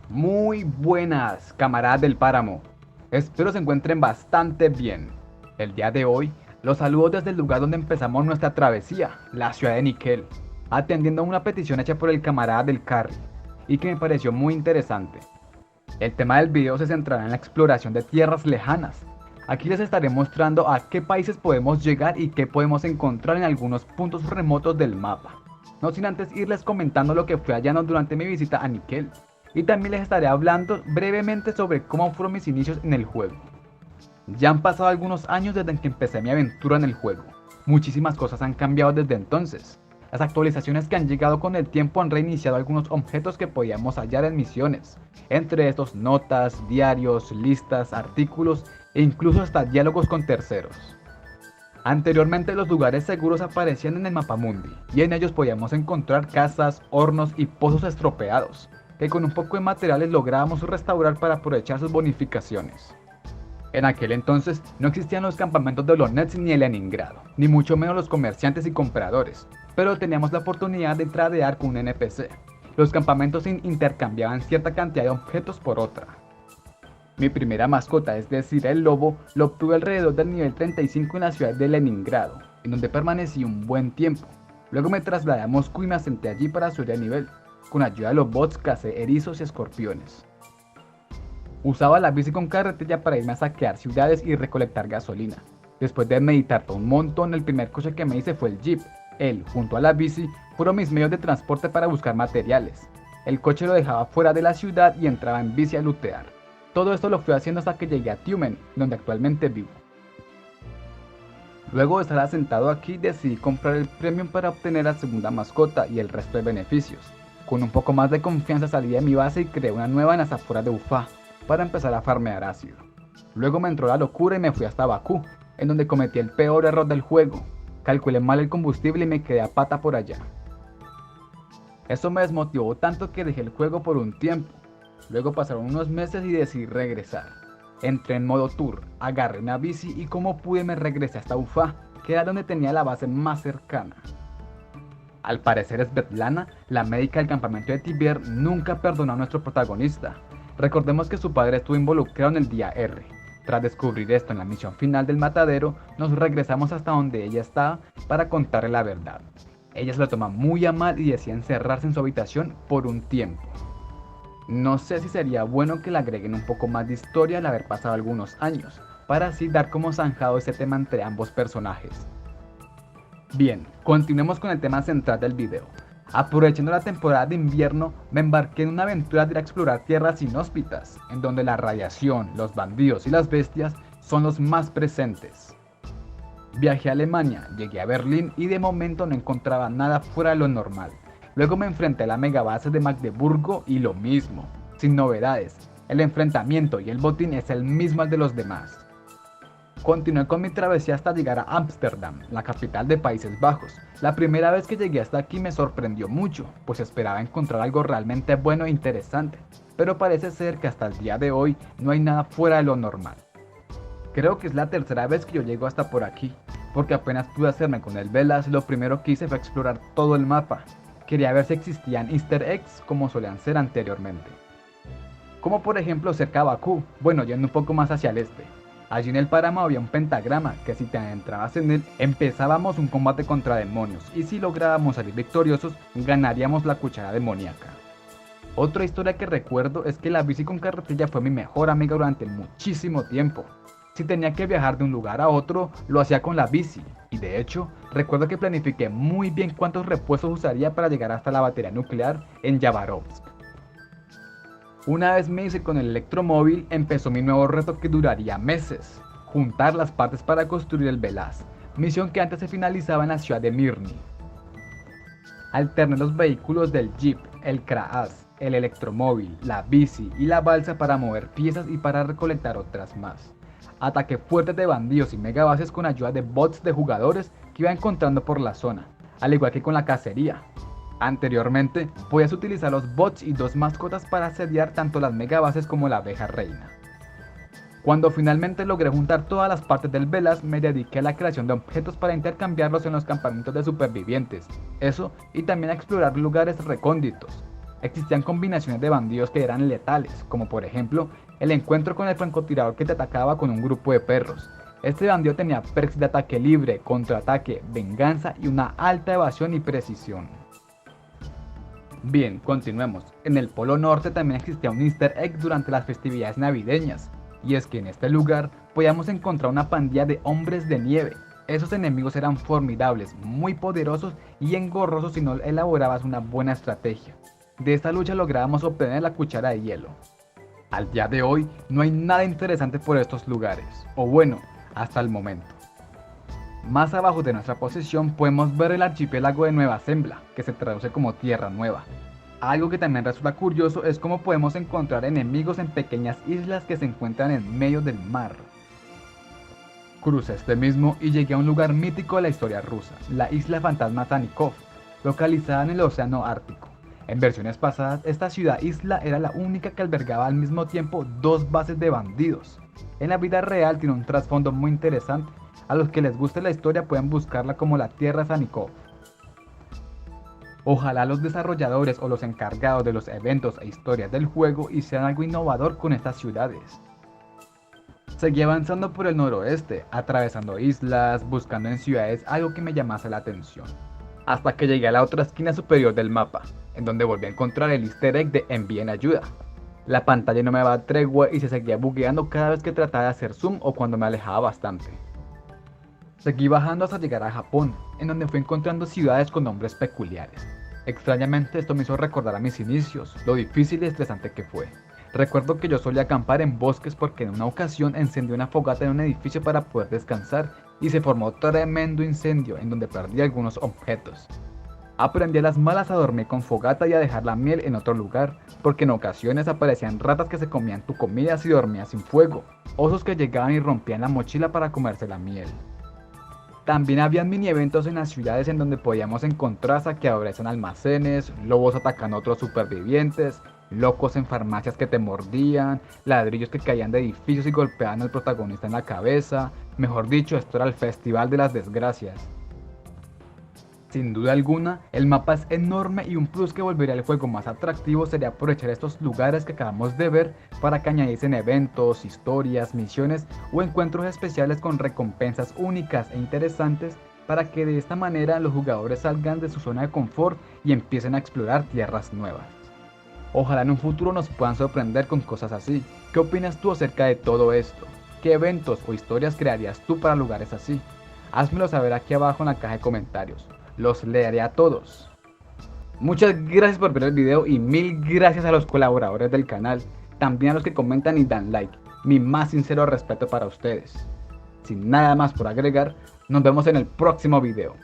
Muy buenas, camaradas del páramo. Espero se encuentren bastante bien. El día de hoy los saludo desde el lugar donde empezamos nuestra travesía, la ciudad de Níquel, atendiendo a una petición hecha por el camarada del Carry y que me pareció muy interesante. El tema del video se centrará en la exploración de tierras lejanas. Aquí les estaré mostrando a qué países podemos llegar y qué podemos encontrar en algunos puntos remotos del mapa. No sin antes irles comentando lo que fui hallando durante mi visita a Níquel. Y también les estaré hablando brevemente sobre cómo fueron mis inicios en el juego. Ya han pasado algunos años desde que empecé mi aventura en el juego. Muchísimas cosas han cambiado desde entonces. Las actualizaciones que han llegado con el tiempo han reiniciado algunos objetos que podíamos hallar en misiones. Entre estos notas, diarios, listas, artículos e incluso hasta diálogos con terceros. Anteriormente los lugares seguros aparecían en el mapamundi y en ellos podíamos encontrar casas, hornos y pozos estropeados, que con un poco de materiales lográbamos restaurar para aprovechar sus bonificaciones. En aquel entonces no existían los campamentos de Olonets ni de Leningrado, ni mucho menos los comerciantes y compradores, pero teníamos la oportunidad de tradear con un NPC. Los campamentos intercambiaban cierta cantidad de objetos por otra. Mi primera mascota, es decir el lobo, lo obtuve alrededor del nivel 35 en la ciudad de Leningrado, en donde permanecí un buen tiempo. Luego me trasladé a Moscú y me asenté allí para subir de nivel. Con ayuda de los bots cacé erizos y escorpiones. Usaba la bici con carretilla para irme a saquear ciudades y recolectar gasolina. Después de meditar todo un montón, el primer coche que me hice fue el Jeep. Él, junto a la bici, fueron mis medios de transporte para buscar materiales. El coche lo dejaba fuera de la ciudad y entraba en bici a lootear. Todo esto lo fui haciendo hasta que llegué a Tumen, donde actualmente vivo. Luego de estar asentado aquí, decidí comprar el Premium para obtener la segunda mascota y el resto de beneficios. Con un poco más de confianza salí de mi base y creé una nueva en las afueras de Ufá, para empezar a farmear ácido. Luego me entró la locura y me fui hasta Bakú, en donde cometí el peor error del juego. Calculé mal el combustible y me quedé a pata por allá. Eso me desmotivó tanto que dejé el juego por un tiempo. Luego pasaron unos meses y decidí regresar. Entré en modo tour, agarré una bici y como pude me regresé hasta Ufá, que era donde tenía la base más cercana. Al parecer Svetlana, la médica del campamento de Tibier, nunca perdonó a nuestro protagonista. Recordemos que su padre estuvo involucrado en el día R. Tras descubrir esto en la misión final del matadero, nos regresamos hasta donde ella estaba para contarle la verdad. Ella se lo toma muy a mal y decide encerrarse en su habitación por un tiempo. No sé si sería bueno que le agreguen un poco más de historia al haber pasado algunos años, para así dar como zanjado ese tema entre ambos personajes. Bien, continuemos con el tema central del video. Aprovechando la temporada de invierno, me embarqué en una aventura de ir a explorar tierras inhóspitas, en donde la radiación, los bandidos y las bestias son los más presentes. Viajé a Alemania, llegué a Berlín y de momento no encontraba nada fuera de lo normal. Luego me enfrenté a la megabase de Magdeburgo y lo mismo, sin novedades. El enfrentamiento y el botín es el mismo al de los demás. Continué con mi travesía hasta llegar a Ámsterdam, la capital de Países Bajos. La primera vez que llegué hasta aquí me sorprendió mucho, pues esperaba encontrar algo realmente bueno e interesante, pero parece ser que hasta el día de hoy no hay nada fuera de lo normal. Creo que es la tercera vez que yo llego hasta por aquí, porque apenas pude hacerme con el Velas, lo primero que hice fue explorar todo el mapa. Quería ver si existían easter eggs como solían ser anteriormente. Como por ejemplo cerca de Bakú, bueno, yendo un poco más hacia el este. Allí en el páramo había un pentagrama que si te adentrabas en él empezábamos un combate contra demonios y si lográbamos salir victoriosos ganaríamos la cuchara demoníaca. Otra historia que recuerdo es que la bici con carretilla fue mi mejor amiga durante muchísimo tiempo. Si tenía que viajar de un lugar a otro lo hacía con la bici y de hecho recuerdo que planifiqué muy bien cuántos repuestos usaría para llegar hasta la batería nuclear en Yabarovsk. Una vez me hice con el electromóvil, empezó mi nuevo reto que duraría meses, juntar las partes para construir el Velas, misión que antes se finalizaba en la ciudad de Mirny. Alterné los vehículos del Jeep, el Kraas, el electromóvil, la bici y la balsa para mover piezas y para recolectar otras más. Ataqué fuertes de bandidos y megabases con ayuda de bots de jugadores que iba encontrando por la zona, al igual que con la cacería. Anteriormente, podías utilizar los bots y 2 mascotas para asediar tanto las megabases como la abeja reina. Cuando finalmente logré juntar todas las partes del Velas, me dediqué a la creación de objetos para intercambiarlos en los campamentos de supervivientes. Eso, y también a explorar lugares recónditos. Existían combinaciones de bandidos que eran letales, como por ejemplo, el encuentro con el francotirador que te atacaba con un grupo de perros. Este bandido tenía perks de ataque libre, contraataque, venganza y una alta evasión y precisión. Bien, continuemos. En el Polo Norte también existía un easter egg durante las festividades navideñas, y es que en este lugar podíamos encontrar una pandilla de hombres de nieve. Esos enemigos eran formidables, muy poderosos y engorrosos si no elaborabas una buena estrategia. De esta lucha lográbamos obtener la cuchara de hielo. Al día de hoy no hay nada interesante por estos lugares, o bueno, hasta el momento. Más abajo de nuestra posición podemos ver el archipiélago de Nueva Zembla, que se traduce como Tierra Nueva. Algo que también resulta curioso es cómo podemos encontrar enemigos en pequeñas islas que se encuentran en medio del mar. Crucé este mismo y llegué a un lugar mítico de la historia rusa, la isla fantasma Zanikov, localizada en el océano Ártico. En versiones pasadas, esta ciudad-isla era la única que albergaba al mismo tiempo 2 bases de bandidos. En la vida real tiene un trasfondo muy interesante. A los que les guste la historia pueden buscarla como la Tierra Zanikov. Ojalá los desarrolladores o los encargados de los eventos e historias del juego hicieran algo innovador con estas ciudades. Seguí avanzando por el noroeste, atravesando islas, buscando en ciudades algo que me llamase la atención. Hasta que llegué a la otra esquina superior del mapa, en donde volví a encontrar el easter egg de envíen ayuda. La pantalla no me daba tregua y se seguía bugueando cada vez que trataba de hacer zoom o cuando me alejaba bastante. Seguí bajando hasta llegar a Japón, en donde fui encontrando ciudades con nombres peculiares. Extrañamente esto me hizo recordar a mis inicios, lo difícil y estresante que fue. Recuerdo que yo solía acampar en bosques porque en una ocasión encendí una fogata en un edificio para poder descansar y se formó tremendo incendio en donde perdí algunos objetos. Aprendí a las malas a dormir con fogata y a dejar la miel en otro lugar, porque en ocasiones aparecían ratas que se comían tu comida si dormías sin fuego, osos que llegaban y rompían la mochila para comerse la miel. También habían mini eventos en las ciudades en donde podíamos encontrar saqueadores en almacenes, lobos atacando a otros supervivientes, locos en farmacias que te mordían, ladrillos que caían de edificios y golpeaban al protagonista en la cabeza. Mejor dicho, esto era el festival de las desgracias. Sin duda alguna, el mapa es enorme y un plus que volvería al juego más atractivo sería aprovechar estos lugares que acabamos de ver para que añadiesen eventos, historias, misiones o encuentros especiales con recompensas únicas e interesantes para que de esta manera los jugadores salgan de su zona de confort y empiecen a explorar tierras nuevas. Ojalá en un futuro nos puedan sorprender con cosas así. ¿Qué opinas tú acerca de todo esto? ¿Qué eventos o historias crearías tú para lugares así? Házmelo saber aquí abajo en la caja de comentarios. Los leeré a todos. Muchas gracias por ver el video y mil gracias a los colaboradores del canal, también a los que comentan y dan like. Mi más sincero respeto para ustedes. Sin nada más por agregar, nos vemos en el próximo video.